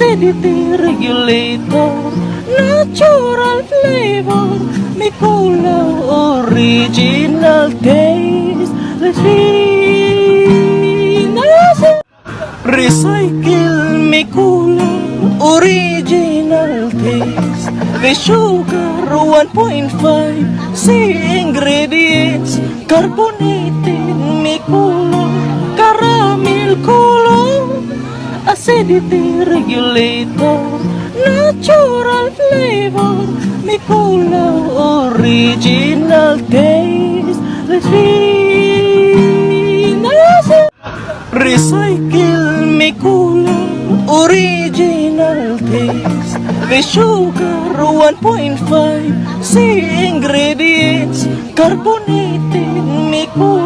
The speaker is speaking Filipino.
acidity regulator, natural flavor, may kulaw, original taste, recycle, may kulaw, original taste, may sugar 1.5, C ingredients, carbonated, may kulaw, caramel kulaw, acidity regulator, natural flavor, may kulaw, original taste, recycle, may kulaw, original taste, may sugar 1.5, C ingredients, carbonated, may kulaw,